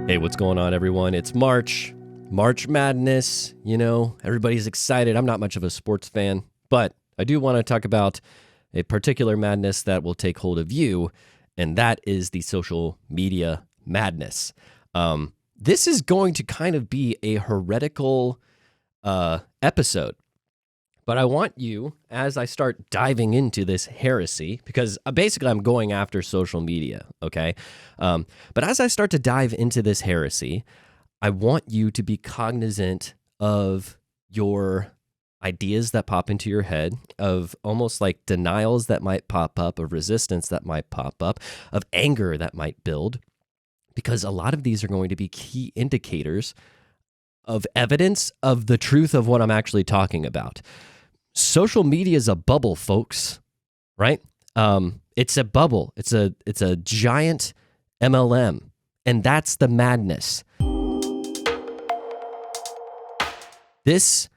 Hey, what's going on, everyone? It's March Madness. You know, everybody's excited. I'm not much of a sports fan, but I do want to talk about a particular madness that will take hold of you, and that is the social media madness. This is going to kind of be a heretical episode, but I want you, as I start diving into this heresy, because basically I'm going after social media, okay? But as I start to dive into this heresy, I want you to be cognizant of your ideas that pop into your head, of almost like denials that might pop up, of resistance that might pop up, of anger that might build, because a lot of these are going to be key indicators of evidence of the truth of what I'm actually talking about. Social media is a bubble, folks, right? It's a bubble. It's a giant MLM, and that's the madness. This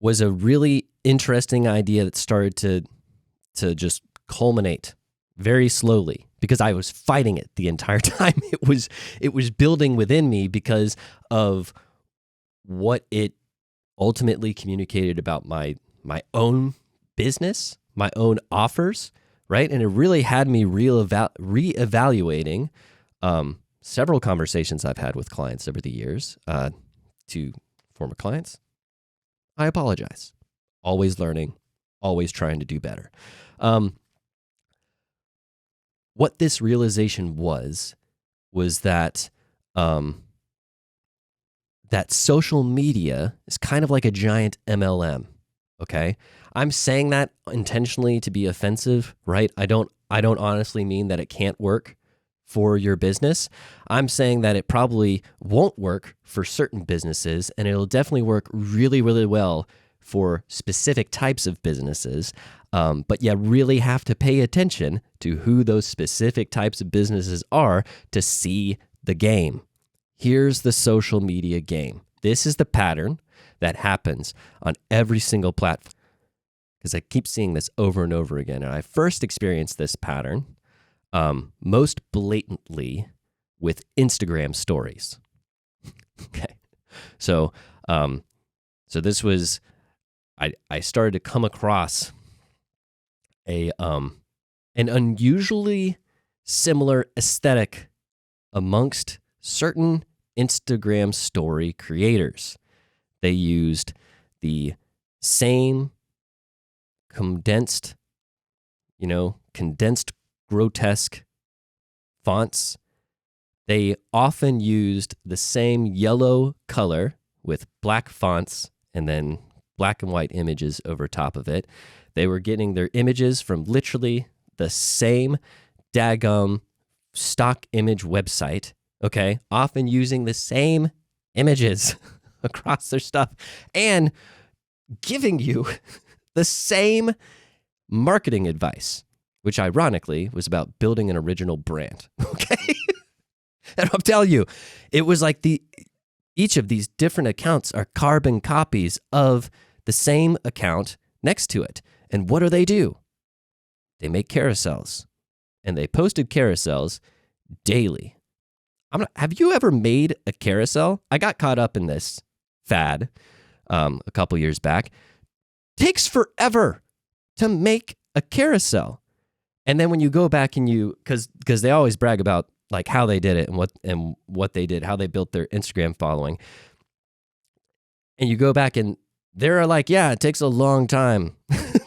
was a really interesting idea that started to just culminate very slowly because I was fighting it the entire time. It was building within me because of what it ultimately communicated about my own business, my own offers, right? And it really had me reevaluating several conversations I've had with clients over the years. To former clients, I apologize. Always learning, always trying to do better. What this realization was that that social media is kind of like a giant MLM. Okay, I'm saying that intentionally to be offensive, right? I don't honestly mean that it can't work for your business. I'm saying that it probably won't work for certain businesses, and it'll definitely work really, really well for specific types of businesses. But you really have to pay attention to who those specific types of businesses are to see the game. Here's the social media game. This is the pattern that happens on every single platform, because I keep seeing this over and over again. And I first experienced this pattern most blatantly with Instagram stories. Okay, so this was I started to come across an unusually similar aesthetic amongst certain Instagram story creators. They used the same condensed grotesque fonts. They often used the same yellow color with black fonts and then black and white images over top of it. They were getting their images from literally the same daggum stock image website, okay? Often using the same images across their stuff and giving you the same marketing advice, which ironically was about building an original brand, okay? And I'm telling you, it was like each of these different accounts are carbon copies of the same account next to it. And what do? They make carousels, and they posted carousels daily. Have you ever made a carousel? I got caught up in this fad a couple years back. Takes forever to make a carousel. And then when you go back and because they always brag about like how they did it and what they did, how they built their Instagram following. And you go back and they're like, yeah, it takes a long time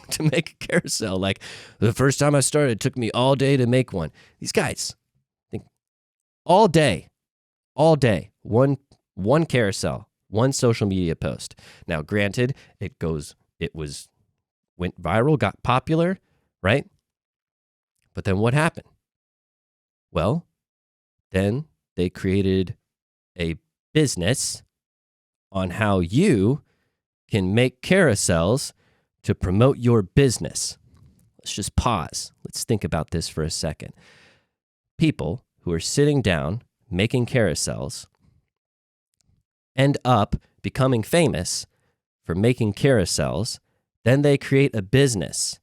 to make a carousel. Like the first time I started, it took me all day to make one. These guys think all day, one carousel, one social media post. Now, granted, went viral, got popular, right? But then what happened? Well, then they created a business on how you can make carousels to promote your business. Let's just pause. Let's think about this for a second. People who are sitting down making carousels end up becoming famous for making carousels. Then they create a business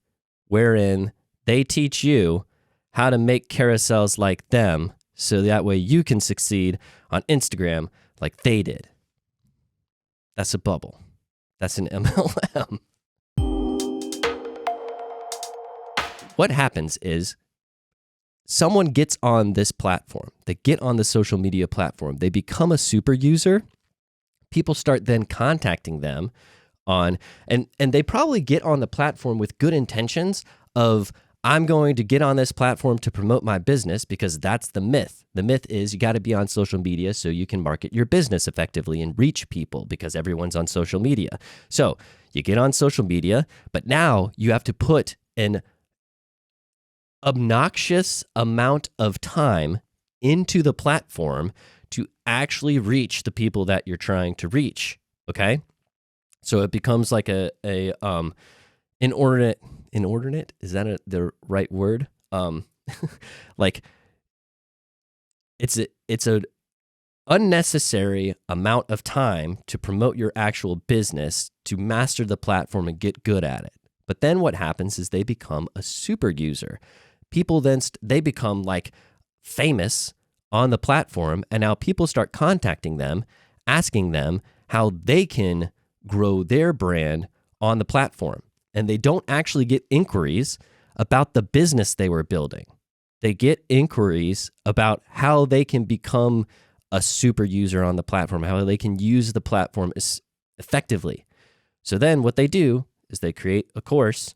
wherein they teach you how to make carousels like them so that way you can succeed on Instagram like they did. That's a bubble. That's an MLM. What happens is someone gets on this platform. They get on the social media platform. They become a super user. People start then contacting them on, and they probably get on the platform with good intentions of, I'm going to get on this platform to promote my business, because that's the myth. The myth is you got to be on social media so you can market your business effectively and reach people, because everyone's on social media. So you get on social media, but now you have to put an obnoxious amount of time into the platform to actually reach the people that you're trying to reach. Okay? So it becomes like a inordinate, is that the right word? Like it's a unnecessary amount of time to promote your actual business, to master the platform and get good at it. But then what happens is they become a super user. People then they become like famous on the platform, and now people start contacting them, asking them how they can grow their brand on the platform. And they don't actually get inquiries about the business they were building. They get inquiries about how they can become a super user on the platform, how they can use the platform effectively. So then what they do is they create a course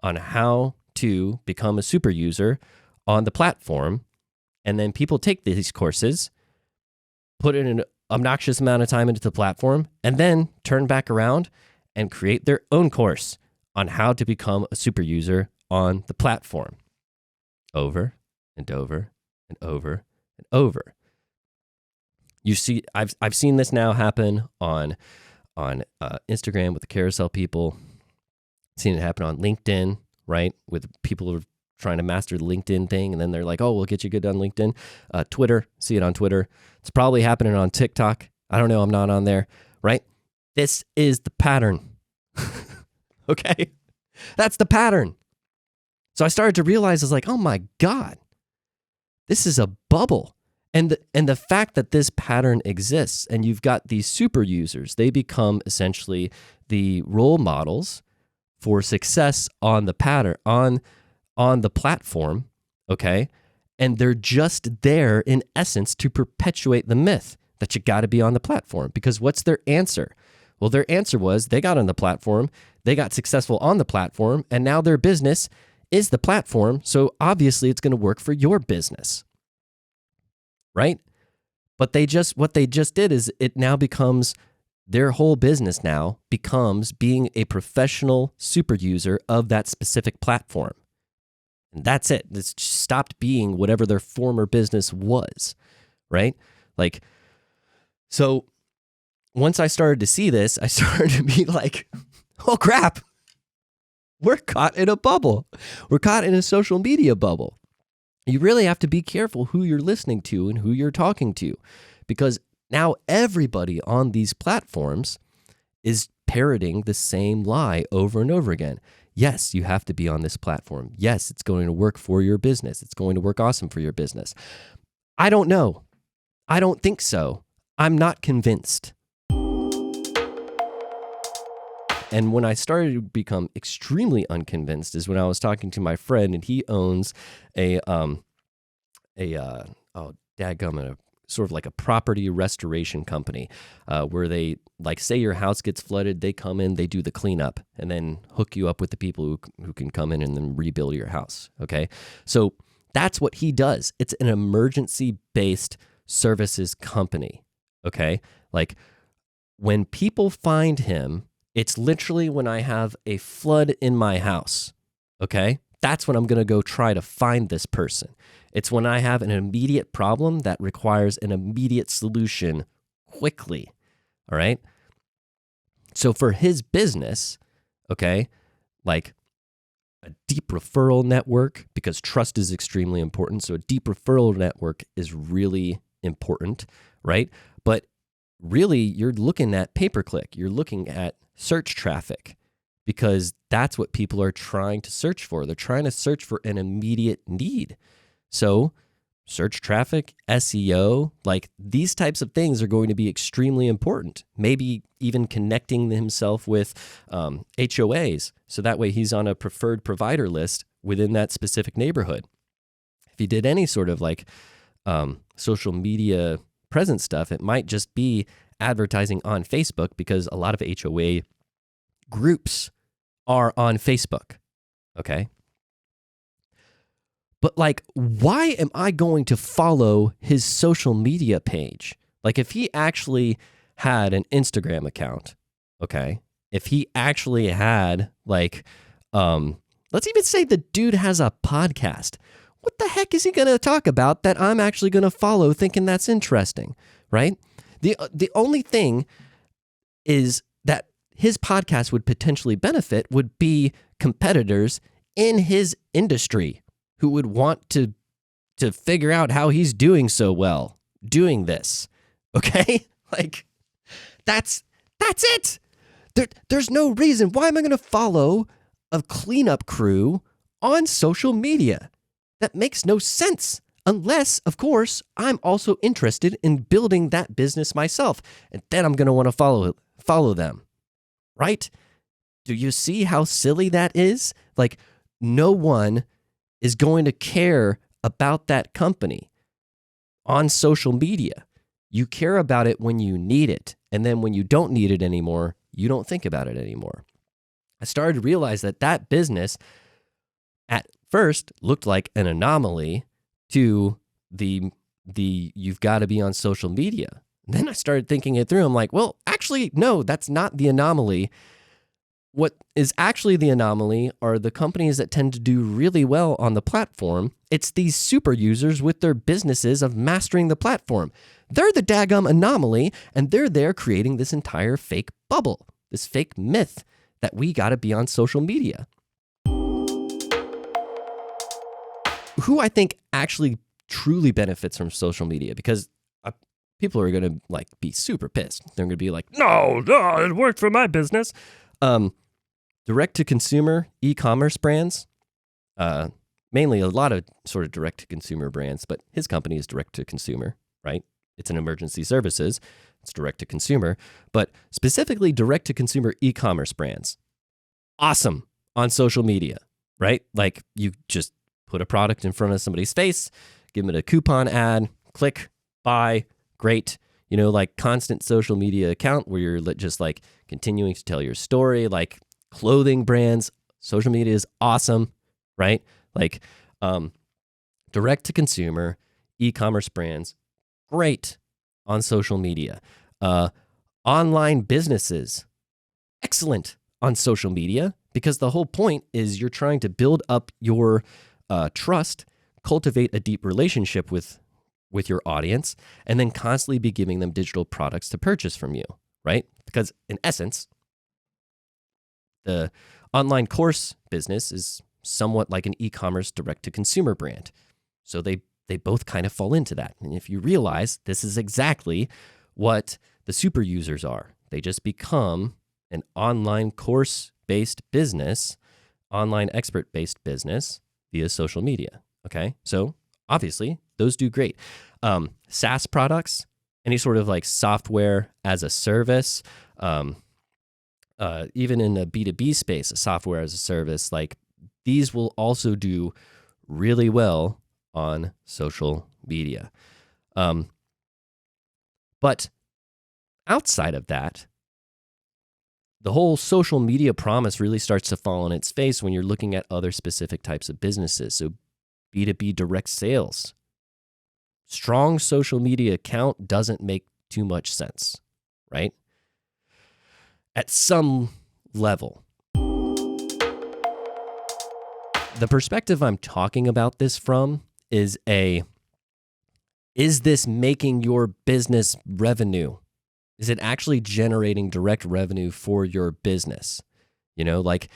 on how to become a super user on the platform. And then people take these courses, put in an obnoxious amount of time into the platform, and then turn back around and create their own course on how to become a super user on the platform, over and over and over and over. You see, I've seen this now happen on Instagram with the carousel people. I've seen it happen on LinkedIn, right? With people who are trying to master the LinkedIn thing, and then they're like, "Oh, we'll get you good on LinkedIn." Twitter, see it on Twitter. It's probably happening on TikTok. I don't know. I'm not on there, right? This is the pattern. Okay? That's the pattern. So I started to realize, I was like, oh my God, this is a bubble. And the fact that this pattern exists, and you've got these super users, they become essentially the role models for success on the pattern, on the platform, okay? And they're just there in essence to perpetuate the myth that you got to be on the platform. Because what's their answer? Well, their answer was they got on the platform, they got successful on the platform, and now their business is the platform. So obviously it's going to work for your business, right? But what they just did is it now becomes, their whole business now becomes being a professional super user of that specific platform. And that's it. It's stopped being whatever their former business was, right? Like, so once I started to see this, I started to be like, oh crap, we're caught in a bubble. We're caught in a social media bubble. You really have to be careful who you're listening to and who you're talking to, because now everybody on these platforms is parroting the same lie over and over again. Yes, you have to be on this platform. Yes, it's going to work for your business. It's going to work awesome for your business. I don't know. I don't think so. I'm not convinced. And when I started to become extremely unconvinced is when I was talking to my friend, and he owns sort of like a property restoration company, where they, like, say your house gets flooded, they come in, they do the cleanup, and then hook you up with the people who can come in and then rebuild your house. Okay, so that's what he does. It's an emergency-based services company. Okay, like when people find him, it's literally when I have a flood in my house, okay? That's when I'm going to go try to find this person. It's when I have an immediate problem that requires an immediate solution quickly, all right? So for his business, okay, like a deep referral network, because trust is extremely important. So a deep referral network is really important, right? But really, you're looking at pay-per-click. You're looking at search traffic, because that's what people are trying to search for. They're trying to search for an immediate need. So search traffic, SEO, like these types of things are going to be extremely important. Maybe even connecting himself with HOAs, so that way he's on a preferred provider list within that specific neighborhood. If he did any sort of like social media presence stuff, it might just be advertising on Facebook, because a lot of HOA groups are on Facebook, okay? But like, why am I going to follow his social media page? Like, if he actually had an Instagram account, okay? If he actually had like, let's even say the dude has a podcast. What the heck is he going to talk about that I'm actually going to follow thinking that's interesting, right? The only thing is that his podcast would potentially benefit would be competitors in his industry who would want to figure out how he's doing so well doing this, okay? Like, that's it. There's no reason. Why am I going to follow a cleanup crew on social media? That makes no sense, unless, of course, I'm also interested in building that business myself, and then I'm going to want to follow them, right? Do you see how silly that is? Like, no one is going to care about that company on social media. You care about it when you need it, and then when you don't need it anymore, you don't think about it anymore. I started to realize that business at first looked like an anomaly to the you've got to be on social media. And then I started thinking it through. I'm like, well, actually, no, that's not the anomaly. What is actually the anomaly are the companies that tend to do really well on the platform. It's these super users with their businesses of mastering the platform. They're the daggum anomaly, and they're there creating this entire fake bubble, this fake myth that we got to be on social media. Who I think actually truly benefits from social media, because people are going to like be super pissed. They're going to be like, no, it worked for my business. Direct-to-consumer e-commerce brands, mainly a lot of sort of direct-to-consumer brands, but his company is direct-to-consumer, right? It's an emergency services. It's direct-to-consumer, but specifically direct-to-consumer e-commerce brands. Awesome on social media, right? Like, you just put a product in front of somebody's face, give them a coupon ad, click, buy, great. You know, like constant social media account where you're just like continuing to tell your story, like clothing brands. Social media is awesome, right? Like direct to consumer, e-commerce brands, great on social media. Online businesses, excellent on social media, because the whole point is you're trying to build up your trust, cultivate a deep relationship with your audience, and then constantly be giving them digital products to purchase from you, right? Because in essence, the online course business is somewhat like an e-commerce direct-to-consumer brand. So they both kind of fall into that. And if you realize, this is exactly what the super users are. They just become an online course-based business, online expert-based business via social media, okay? So obviously, those do great. SaaS products, any sort of like software as a service, even in the B2B space, software as a service, like these will also do really well on social media. But outside of that, the whole social media promise really starts to fall on its face when you're looking at other specific types of businesses. So B2B direct sales. Strong social media account doesn't make too much sense, right? At some level. The perspective I'm talking about this from is this making your business revenue? Is it actually generating direct revenue for your business? You know, like,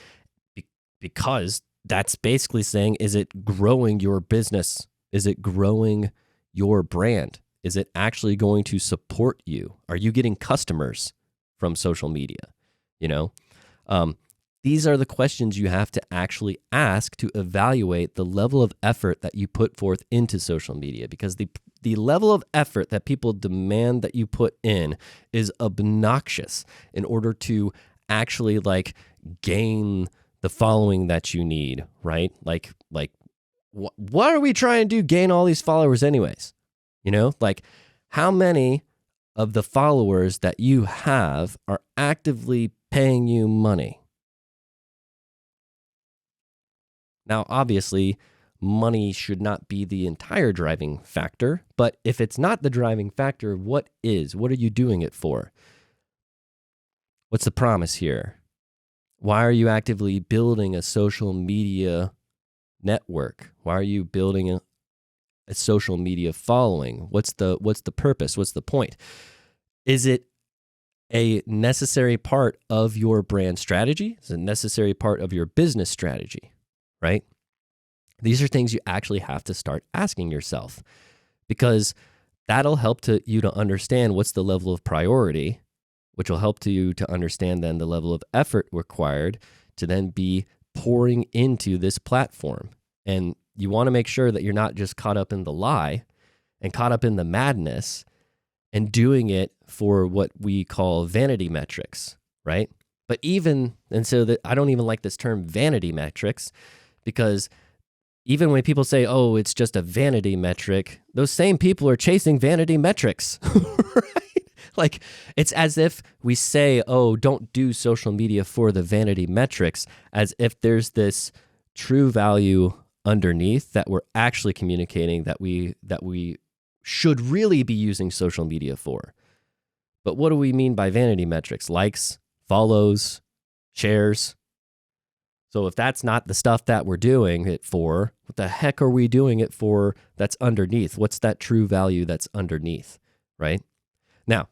because that's basically saying, is it growing your business? Is it growing your brand? Is it actually going to support you? Are you getting customers from social media? You know, These are the questions you have to actually ask to evaluate the level of effort that you put forth into social media, because the level of effort that people demand that you put in is obnoxious in order to actually like gain the following that you need, right? Like what are we trying to do? Gain all these followers anyways? You know, like how many of the followers that you have are actively paying you money? Now, obviously, money should not be the entire driving factor, but if it's not the driving factor, what is? What are you doing it for? What's the promise here? Why are you actively building a social media network? Why are you building a social media following? What's the purpose? What's the point? Is it a necessary part of your brand strategy? Is it a necessary part of your business strategy? Right? These are things you actually have to start asking yourself, because that'll help you to understand what's the level of priority, which will help you to understand then the level of effort required to then be pouring into this platform. And you want to make sure that you're not just caught up in the lie and caught up in the madness and doing it for what we call vanity metrics, right? But so I don't even like this term vanity metrics, because even when people say, oh, it's just a vanity metric, those same people are chasing vanity metrics, right? Like, it's as if we say, oh, don't do social media for the vanity metrics, as if there's this true value underneath that we're actually communicating that we should really be using social media for. But what do we mean by vanity metrics? Likes, follows, shares. So if that's not the stuff that we're doing it for, what the heck are we doing it for that's underneath? What's that true value that's underneath, right? Now,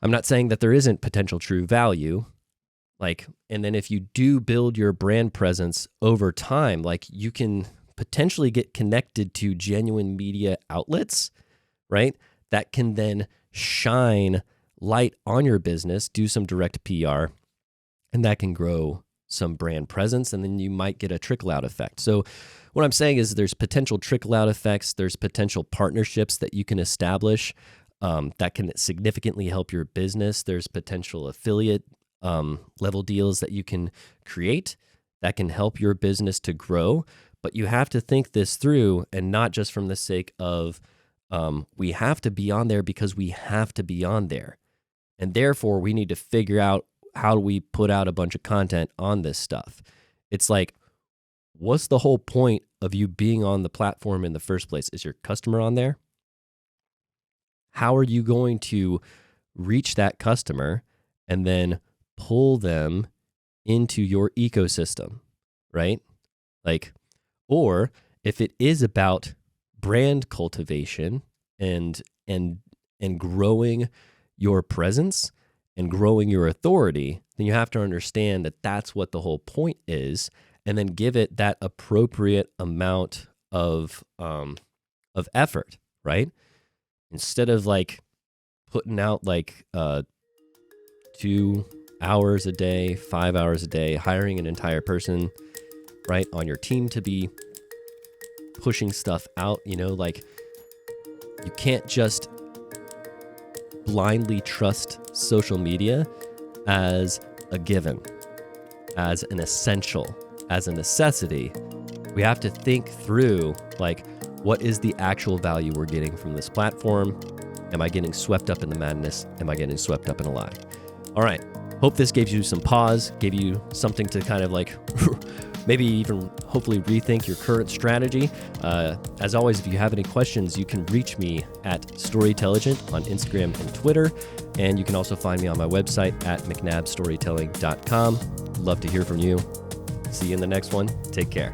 I'm not saying that there isn't potential true value. And then if you do build your brand presence over time, you can potentially get connected to genuine media outlets, right? That can then shine light on your business, do some direct PR, and that can grow some brand presence, and then you might get a trickle-out effect. So what I'm saying is there's potential trickle-out effects, there's potential partnerships that you can establish that can significantly help your business. There's potential affiliate level deals that you can create that can help your business to grow, but you have to think this through, and not just from the sake of we have to be on there because we have to be on there, and therefore we need to figure out how do we put out a bunch of content on this stuff. It's like, what's the whole point of you being on the platform in the first place? Is your customer on there? How are you going to reach that customer and then pull them into your ecosystem, right? Or if it is about brand cultivation and growing your presence and growing your authority, then you have to understand that that's what the whole point is, and then give it that appropriate amount of effort, right? Instead of putting out 2 hours a day, 5 hours a day, hiring an entire person, right, on your team to be pushing stuff out, you can't just blindly trust social media as a given, as an essential, as a necessity. We have to think through, what is the actual value we're getting from this platform? Am I getting swept up in the madness? Am I getting swept up in a lie? All right. Hope this gave you some pause, gave you something to kind of maybe even hopefully rethink your current strategy. As always, if you have any questions, you can reach me at Storytelligent on Instagram and Twitter. And you can also find me on my website at McNabbStorytelling.com. Love to hear from you. See you in the next one. Take care.